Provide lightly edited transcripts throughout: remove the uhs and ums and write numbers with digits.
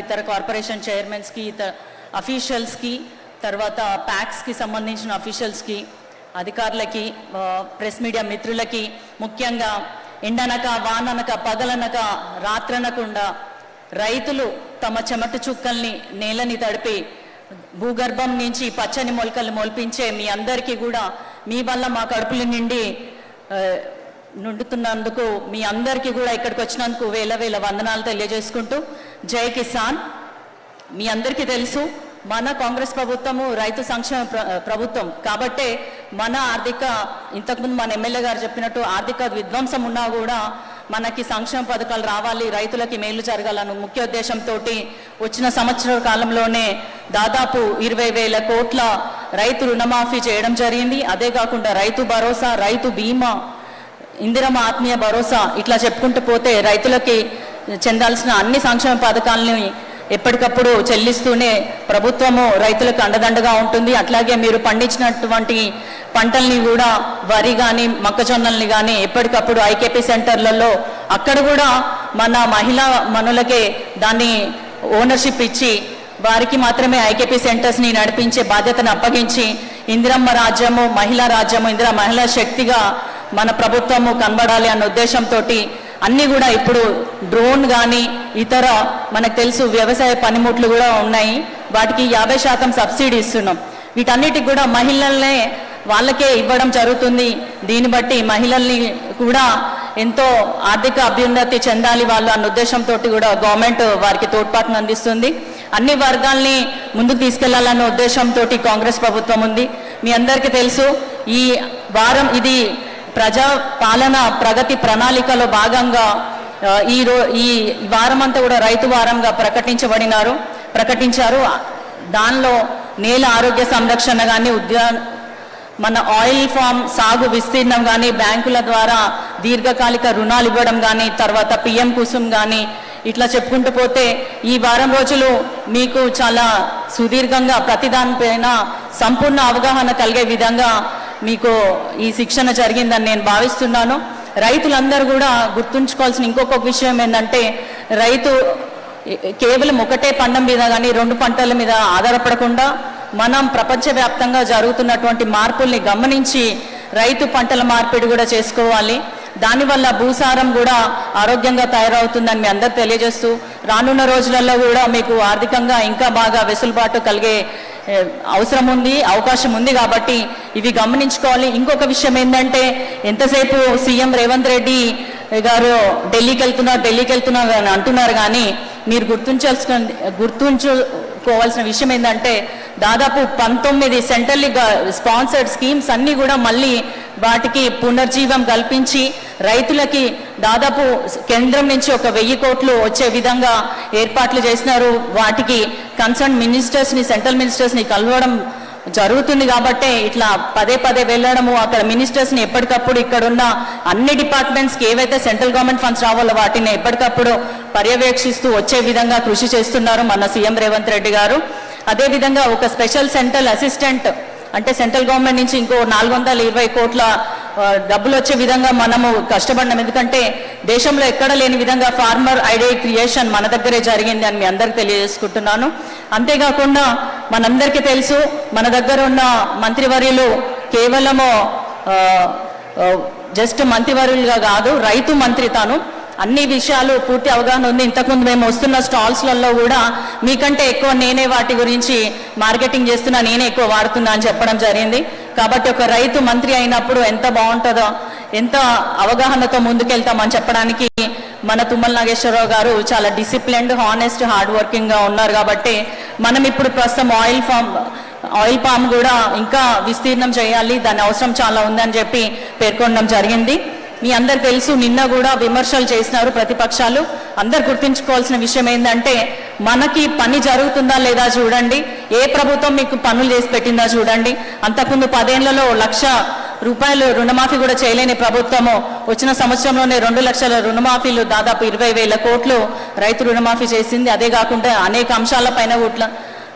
ఇతర కార్పొరేషన్ చైర్మన్స్కి, ఇతర అఫీషియల్స్కి, తర్వాత ప్యాక్స్కి సంబంధించిన అఫీషియల్స్కి, అధికారులకి, ప్రెస్ మీడియా మిత్రులకి, ముఖ్యంగా ఎండనక వాననక పగలనక రాత్రనకుండా రైతులు తమ చెమట చుక్కల్ని నేలని తడిపి భూగర్భం నుంచి పచ్చని మొలకలు మొలిపించే మీ అందరికీ కూడా మీ వల్ల మా కడుపులు నుండుతున్నందుకు మీ అందరికీ కూడా ఇక్కడికి వచ్చినందుకు వేల వేల వందనాలు తెలియజేసుకుంటూ జై కిసాన్. మీ అందరికీ తెలుసు మన కాంగ్రెస్ ప్రభుత్వము రైతు సంక్షేమ ప్రభుత్వం కాబట్టే మన ఇంతకుముందు మన ఎమ్మెల్యే గారు చెప్పినట్టు ఆర్థిక విధ్వంసం ఉన్నా కూడా మనకి సంక్షేమ పథకాలు రావాలి, రైతులకి మేలు జరగాలని ముఖ్య ఉద్దేశంతో వచ్చిన సంవత్సర కాలంలోనే దాదాపు 20,000 కోట్ల రైతు రుణమాఫీ చేయడం జరిగింది. అదే కాకుండా రైతు భరోసా, రైతు బీమా, ఇందిరమ్మ ఆత్మీయ భరోసా ఇట్లా చెప్పుకుంటూ పోతే రైతులకి చెందాల్సిన అన్ని సంక్షేమ పథకాలని ఎప్పటికప్పుడు చెల్లిస్తూనే ప్రభుత్వము రైతులకు అండదండగా ఉంటుంది. అట్లాగే మీరు పండించినటువంటి పంటల్ని కూడా వరి కానీ మొక్కజొన్నల్ని కానీ ఎప్పటికప్పుడు ఐకేపీ సెంటర్లలో అక్కడ కూడా మన మహిళా మనులకే దాన్ని ఓనర్షిప్ ఇచ్చి వారికి మాత్రమే ఐకేపీ సెంటర్స్ని నడిపించే బాధ్యతను అప్పగించి ఇందిరమ్మ రాజ్యము, మహిళా రాజ్యము, మహిళా శక్తిగా మన ప్రభుత్వము కనబడాలి అన్న ఉద్దేశంతో అన్నీ కూడా ఇప్పుడు డ్రోన్ కానీ ఇతర మనకు తెలుసు వ్యవసాయ పనిముట్లు కూడా ఉన్నాయి, వాటికి 50% సబ్సిడీ ఇస్తున్నాం. వీటన్నిటికి కూడా మహిళలనే వాళ్ళకే ఇవ్వడం జరుగుతుంది. దీన్ని బట్టి మహిళల్ని కూడా ఎంతో ఆర్థిక అభ్యున్నతి చెందాలి వాళ్ళు అన్న ఉద్దేశంతో కూడా గవర్నమెంట్ వారికి తోడ్పాటును అందిస్తుంది. అన్ని వర్గాల్ని ముందుకు తీసుకెళ్లాలన్న ఉద్దేశంతో కాంగ్రెస్ ప్రభుత్వం ఉంది. మీ అందరికీ తెలుసు ఈ వారం ఇది ప్రజా పాలన ప్రగతి ప్రణాళికలో భాగంగా ఈ వారం అంతా కూడా రైతు వారంగా ప్రకటించారు. దానిలో నేల ఆరోగ్య సంరక్షణ కానీ, మన ఆయిల్ ఫామ్ సాగు విస్తీర్ణం కానీ, బ్యాంకుల ద్వారా దీర్ఘకాలిక రుణాలు ఇవ్వడం కానీ, తర్వాత పిఎం కుసుమ్ కానీ ఇట్లా చెప్పుకుంటూ పోతే ఈ వారం రోజులు మీకు చాలా సుదీర్ఘంగా ప్రతిదానిపైన సంపూర్ణ అవగాహన కలిగే విధంగా మీకు ఈ శిక్షణ జరిగిందని నేను భావిస్తున్నాను. రైతులందరూ కూడా గుర్తుంచుకోవాల్సిన ఇంకొక విషయం ఏంటంటే రైతు కేవలం ఒకటే పంట మీద కానీ 2 పంటల మీద ఆధారపడకుండా మనం ప్రపంచవ్యాప్తంగా జరుగుతున్నటువంటి మార్పుల్ని గమనించి రైతు పంటల మార్పిడి కూడా చేసుకోవాలి. దానివల్ల భూసారం కూడా ఆరోగ్యంగా తయారవుతుందని మీ అందరూ తెలియజేస్తూ రానున్న రోజులలో కూడా మీకు ఆర్థికంగా ఇంకా బాగా వెసులుబాటు కలిగే అవకాశం ఉంది కాబట్టి ఇవి గమనించుకోవాలి. ఇంకొక విషయం ఏంటంటే ఎంతసేపు సీఎం రేవంత్ రెడ్డి గారు ఢిల్లీకి వెళ్తున్నారు అని అంటున్నారు కానీ మీరు గుర్తుంచుకోవాల్సిన విషయం ఏంటంటే దాదాపు 19 సెంట్రల్లీ స్పాన్సర్డ్ స్కీమ్స్ అన్నీ కూడా మళ్ళీ వాటికి పునర్జీవం కల్పించి రైతులకి దాదాపు కేంద్రం నుంచి 1,000 కోట్లు వచ్చే విధంగా ఏర్పాట్లు చేసినారు. వాటికి కన్సర్న్ మినిస్టర్స్ని, సెంట్రల్ మినిస్టర్స్ని కలవడం జరుగుతుంది. కాబట్టి ఇట్లా పదే వెళ్ళడము, అక్కడ మినిస్టర్స్ని ఎప్పటికప్పుడు ఇక్కడున్న అన్ని డిపార్ట్మెంట్స్కి ఏవైతే సెంట్రల్ గవర్నమెంట్ ఫండ్స్ రావాలో వాటిని ఎప్పటికప్పుడు పర్యవేక్షిస్తూ వచ్చే విధంగా కృషి చేస్తున్నారు మన సీఎం రేవంత్ రెడ్డి గారు. అదేవిధంగా ఒక స్పెషల్ సెంట్రల్ అసిస్టెంట్ అంటే సెంట్రల్ గవర్నమెంట్ నుంచి ఇంకో 420 కోట్ల డబ్బులు వచ్చే విధంగా మనము కష్టపడినాం. ఎందుకంటే దేశంలో ఎక్కడ లేని విధంగా ఫార్మర్ ఐడి క్రియేషన్ మన దగ్గరే జరిగింది అని మీ అందరికీ తెలియజేసుకుంటున్నాను. అంతేకాకుండా మనందరికీ తెలుసు మన దగ్గర ఉన్న మంత్రివర్యులు కేవలము జస్ట్ మంత్రివర్యులుగా కాదు, రైతు మంత్రి తాను. అన్ని విషయాలు పూర్తి అవగాహన ఉంది. ఇంతకుముందు మేము వస్తున్న స్టాల్స్లలో కూడా మీకంటే ఎక్కువ నేనే వాటి గురించి మార్కెటింగ్ చేస్తున్నా, నేనే ఎక్కువ వాడుతున్నా అని చెప్పడం జరిగింది. కాబట్టి ఒక రైతు మంత్రి అయినప్పుడు ఎంత బాగుంటుందో, ఎంత అవగాహనతో ముందుకెళ్తామని చెప్పడానికి మన తుమ్మల నాగేశ్వరరావు గారు చాలా డిసిప్లిన్డ్, హానెస్ట్, హార్డ్ వర్కింగ్గా ఉన్నారు. కాబట్టి మనం ఇప్పుడు ప్రస్తుతం ఆయిల్ పామ్ కూడా ఇంకా విస్తీర్ణం చేయాలి, దాని అవసరం చాలా ఉందని చెప్పి పేర్కొనడం జరిగింది. మీ అందరు తెలుసు నిన్న కూడా విమర్శలు చేసినారు ప్రతిపక్షాలు. అందరు గుర్తుంచుకోవాల్సిన విషయం ఏంటంటే మనకి పని జరుగుతుందా లేదా చూడండి, ఏ ప్రభుత్వం మీకు పనులు చేసి పెట్టిందా చూడండి. అంతకుముందు 10 ఏళ్లలో 1,00,000 రూపాయలు రుణమాఫీ కూడా చేయలేని ప్రభుత్వము వచ్చిన సంవత్సరంలోనే 2 లక్షల రుణమాఫీలు, దాదాపు 20,000 కోట్లు రైతు రుణమాఫీ చేసింది. అదే కాకుండా అనేక అంశాలపైన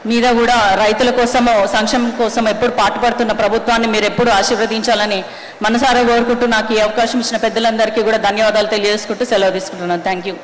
మీద కూడా రైతుల కోసము, సంక్షేమం కోసం ఎప్పుడు పాటుపడుతున్న ప్రభుత్వాన్ని మీరు ఎప్పుడు ఆశీర్వదించాలని మనసారా కోరుకుంటూ నాకు ఈ అవకాశం ఇచ్చిన పెద్దలందరికీ కూడా ధన్యవాదాలు తెలియజేసుకుంటూ సెలవు తీసుకుంటున్నాను. Thank you.